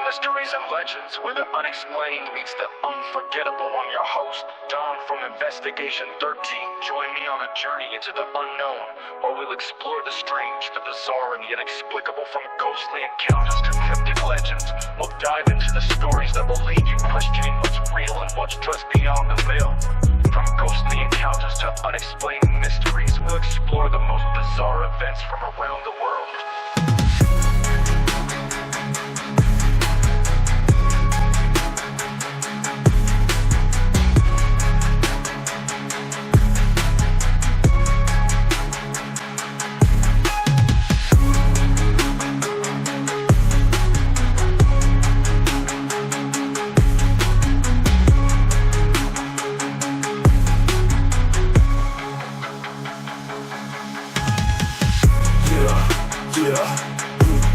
Mysteries and legends, where the unexplained meets the unforgettable. I'm your host, Don from Investigation 13. Join me on a journey into the unknown, where we'll explore the strange, the bizarre, and the inexplicable. From ghostly encounters to cryptic legends, we'll dive into the stories that will leave you questioning what's real and what's just beyond the veil. From ghostly encounters to unexplained mysteries, we'll explore the most bizarre events from around the world.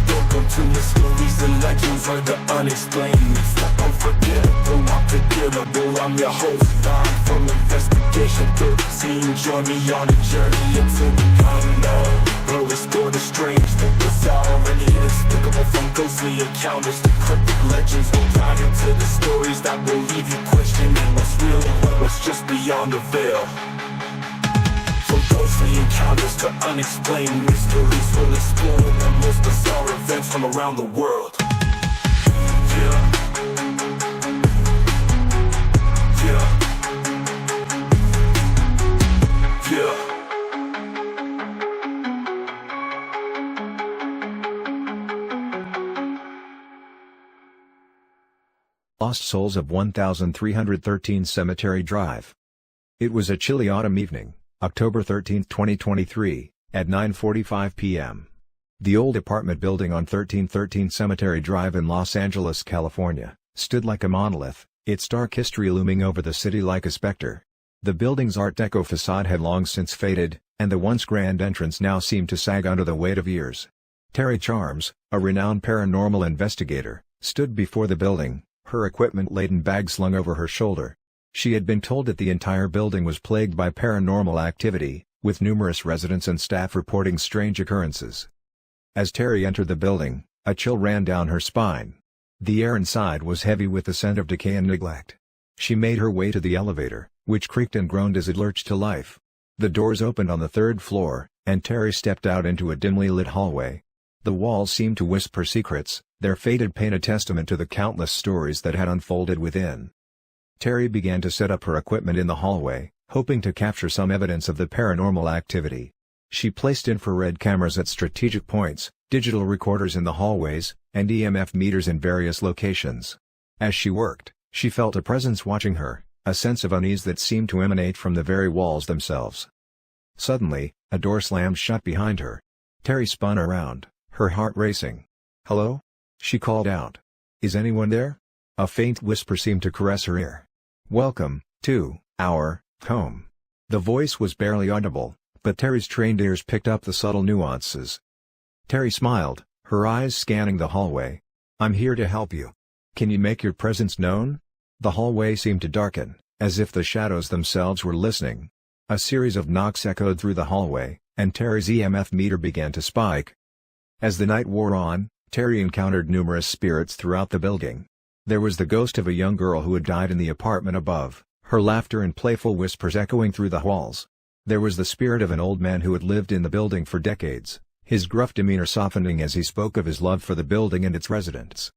Welcome to the stories and legends where the unexplained meets the unforgettable. Unforgettable. I'm your host, Don from Investigation 13. Join me on a journey into the unknown, where we explore the strange, the bizarre, and the inexplicable. From ghostly encounters to cryptic legends, we'll dive into the stories that will leave you questioning what's real and what's just beyond the veil. From ghostly encounters to unexplained mysteries, we'll explore the most bizarre events from around the world. Yeah. Lost Souls of 1313 Cemetery Drive. It was a chilly autumn evening, October 13, 2023, at 9:45 p.m. The old apartment building on 1313 Cemetery Drive in Los Angeles, California, stood like a monolith, its dark history looming over the city like a specter. The building's Art Deco facade had long since faded, and the once grand entrance now seemed to sag under the weight of years. Terry Charms, a renowned paranormal investigator, stood before the building, her equipment-laden bag slung over her shoulder. She had been told that the entire building was plagued by paranormal activity, with numerous residents and staff reporting strange occurrences. As Terry entered the building, a chill ran down her spine. The air inside was heavy with the scent of decay and neglect. She made her way to the elevator, which creaked and groaned as it lurched to life. The doors opened on the third floor, and Terry stepped out into a dimly lit hallway. The walls seemed to whisper secrets, their faded paint a testament to the countless stories that had unfolded within. Terry began to set up her equipment in the hallway, hoping to capture some evidence of the paranormal activity. She placed infrared cameras at strategic points, digital recorders in the hallways, and EMF meters in various locations. As she worked, she felt a presence watching her, a sense of unease that seemed to emanate from the very walls themselves. Suddenly, a door slammed shut behind her. Terry spun around, her heart racing. "Hello?" she called out. "Is anyone there?" A faint whisper seemed to caress her ear. "Welcome to our home." The voice was barely audible, but Terry's trained ears picked up the subtle nuances. Terry smiled, her eyes scanning the hallway. "I'm here to help you. Can you make your presence known?" The hallway seemed to darken, as if the shadows themselves were listening. A series of knocks echoed through the hallway, and Terry's EMF meter began to spike. As the night wore on, Terry encountered numerous spirits throughout the building. There was the ghost of a young girl who had died in the apartment above, her laughter and playful whispers echoing through the halls. There was the spirit of an old man who had lived in the building for decades, his gruff demeanor softening as he spoke of his love for the building and its residents.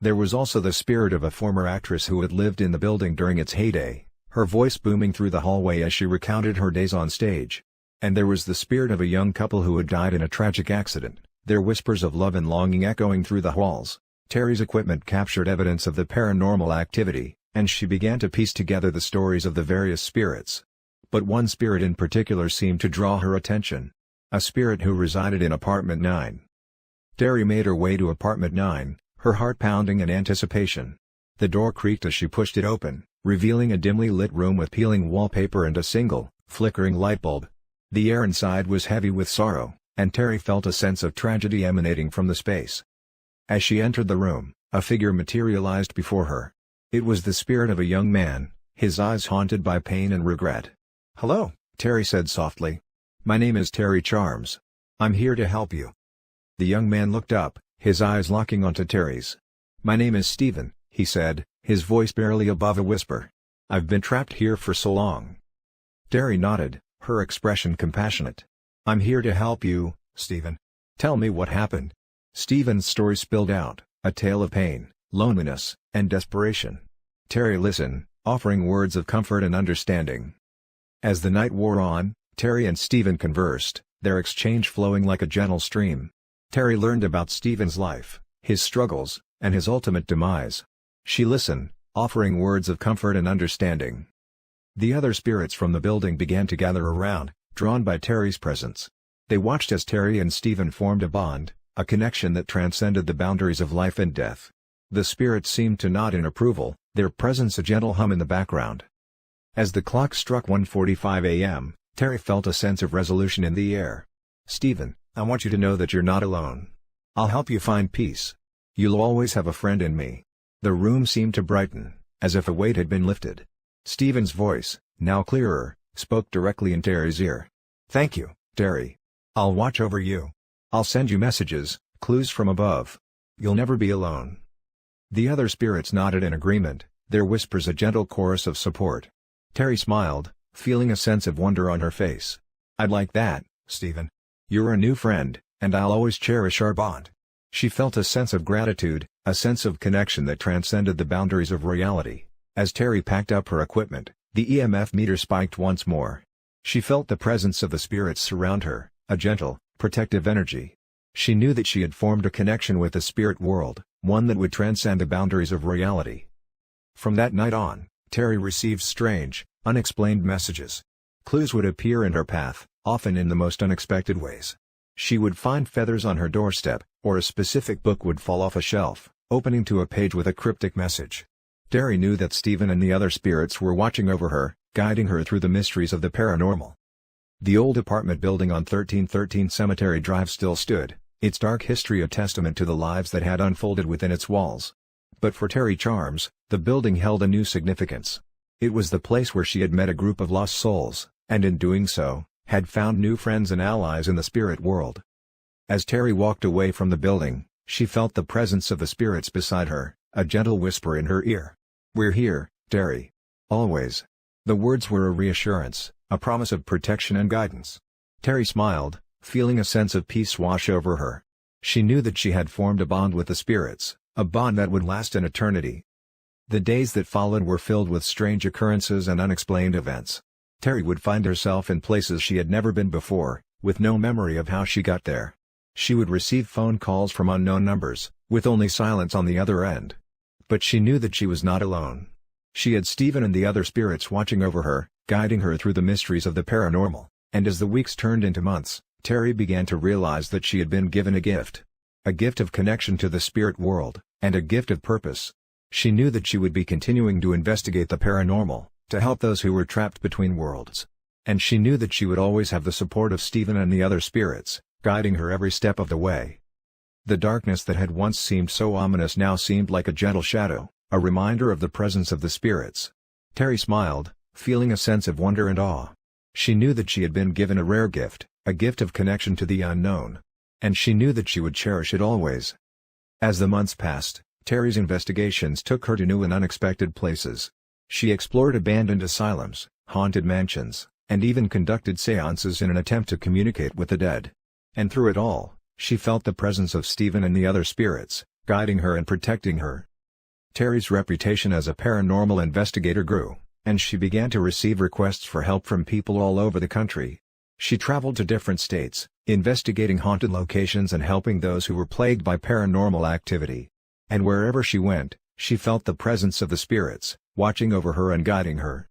There was also the spirit of a former actress who had lived in the building during its heyday, her voice booming through the hallway as she recounted her days on stage. And there was the spirit of a young couple who had died in a tragic accident, their whispers of love and longing echoing through the halls. Terry's equipment captured evidence of the paranormal activity, and she began to piece together the stories of the various spirits. But one spirit in particular seemed to draw her attention. A spirit who resided in apartment 9. Terry made her way to apartment 9, her heart pounding in anticipation. The door creaked as she pushed it open, revealing a dimly lit room with peeling wallpaper and a single, flickering light bulb. The air inside was heavy with sorrow, and Terry felt a sense of tragedy emanating from the space. As she entered the room, a figure materialized before her. It was the spirit of a young man, his eyes haunted by pain and regret. "Hello," Terry said softly. "My name is Terry Charms. I'm here to help you." The young man looked up, his eyes locking onto Terry's. "My name is Stephen," he said, his voice barely above a whisper. "I've been trapped here for so long." Terry nodded, her expression compassionate. "I'm here to help you, Stephen. Tell me what happened." Stephen's story spilled out, a tale of pain, loneliness, and desperation. Terry listened, offering words of comfort and understanding. As the night wore on, Terry and Stephen conversed, their exchange flowing like a gentle stream. Terry learned about Stephen's life, his struggles, and his ultimate demise. She listened, offering words of comfort and understanding. The other spirits from the building began to gather around, drawn by Terry's presence. They watched as Terry and Stephen formed a bond, a connection that transcended the boundaries of life and death. The spirits seemed to nod in approval, their presence a gentle hum in the background. As the clock struck 1:45 a.m., Terry felt a sense of resolution in the air. "Stephen, I want you to know that you're not alone. I'll help you find peace. You'll always have a friend in me." The room seemed to brighten, as if a weight had been lifted. Stephen's voice, now clearer, spoke directly in Terry's ear. "Thank you, Terry. I'll watch over you. I'll send you messages, clues from above. You'll never be alone." The other spirits nodded in agreement, their whispers a gentle chorus of support. Terry smiled, feeling a sense of wonder on her face. "I'd like that, Stephen. You're a new friend, and I'll always cherish our bond." She felt a sense of gratitude, a sense of connection that transcended the boundaries of reality. As Terry packed up her equipment, the EMF meter spiked once more. She felt the presence of the spirits surround her, a gentle, protective energy. She knew that she had formed a connection with the spirit world, one that would transcend the boundaries of reality. From that night on, Terry received strange, unexplained messages. Clues would appear in her path, often in the most unexpected ways. She would find feathers on her doorstep, or a specific book would fall off a shelf, opening to a page with a cryptic message. Terry knew that Stephen and the other spirits were watching over her, guiding her through the mysteries of the paranormal. The old apartment building on 1313 Cemetery Drive still stood, its dark history a testament to the lives that had unfolded within its walls. But for Terry Charms, the building held a new significance. It was the place where she had met a group of lost souls, and in doing so, had found new friends and allies in the spirit world. As Terry walked away from the building, she felt the presence of the spirits beside her, a gentle whisper in her ear. "We're here, Terry. Always." The words were a reassurance, a promise of protection and guidance. Terry smiled, feeling a sense of peace wash over her. She knew that she had formed a bond with the spirits, a bond that would last an eternity. The days that followed were filled with strange occurrences and unexplained events. Terry would find herself in places she had never been before, with no memory of how she got there. She would receive phone calls from unknown numbers, with only silence on the other end. But she knew that she was not alone. She had Stephen and the other spirits watching over her, guiding her through the mysteries of the paranormal, and as the weeks turned into months, Terry began to realize that she had been given a gift. A gift of connection to the spirit world, and a gift of purpose. She knew that she would be continuing to investigate the paranormal, to help those who were trapped between worlds. And she knew that she would always have the support of Stephen and the other spirits, guiding her every step of the way. The darkness that had once seemed so ominous now seemed like a gentle shadow, a reminder of the presence of the spirits. Terry smiled, feeling a sense of wonder and awe. She knew that she had been given a rare gift, a gift of connection to the unknown. And she knew that she would cherish it always. As the months passed, Terry's investigations took her to new and unexpected places. She explored abandoned asylums, haunted mansions, and even conducted seances in an attempt to communicate with the dead. And through it all, she felt the presence of Stephen and the other spirits, guiding her and protecting her. Terry's reputation as a paranormal investigator grew, and she began to receive requests for help from people all over the country. She traveled to different states, investigating haunted locations and helping those who were plagued by paranormal activity. And wherever she went, she felt the presence of the spirits, watching over her and guiding her.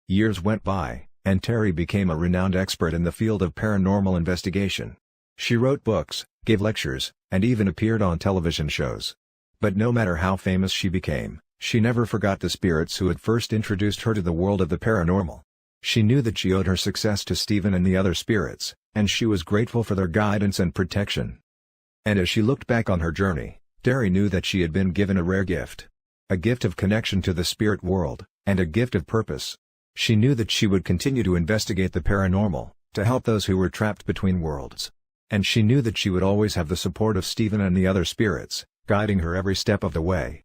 Years went by, and Terry became a renowned expert in the field of paranormal investigation. She wrote books, gave lectures, and even appeared on television shows. But no matter how famous she became, she never forgot the spirits who had first introduced her to the world of the paranormal. She knew that she owed her success to Stephen and the other spirits, and she was grateful for their guidance and protection. And as she looked back on her journey, Terry knew that she had been given a rare gift. A gift of connection to the spirit world, and a gift of purpose. She knew that she would continue to investigate the paranormal, to help those who were trapped between worlds. And she knew that she would always have the support of Stephen and the other spirits, guiding her every step of the way.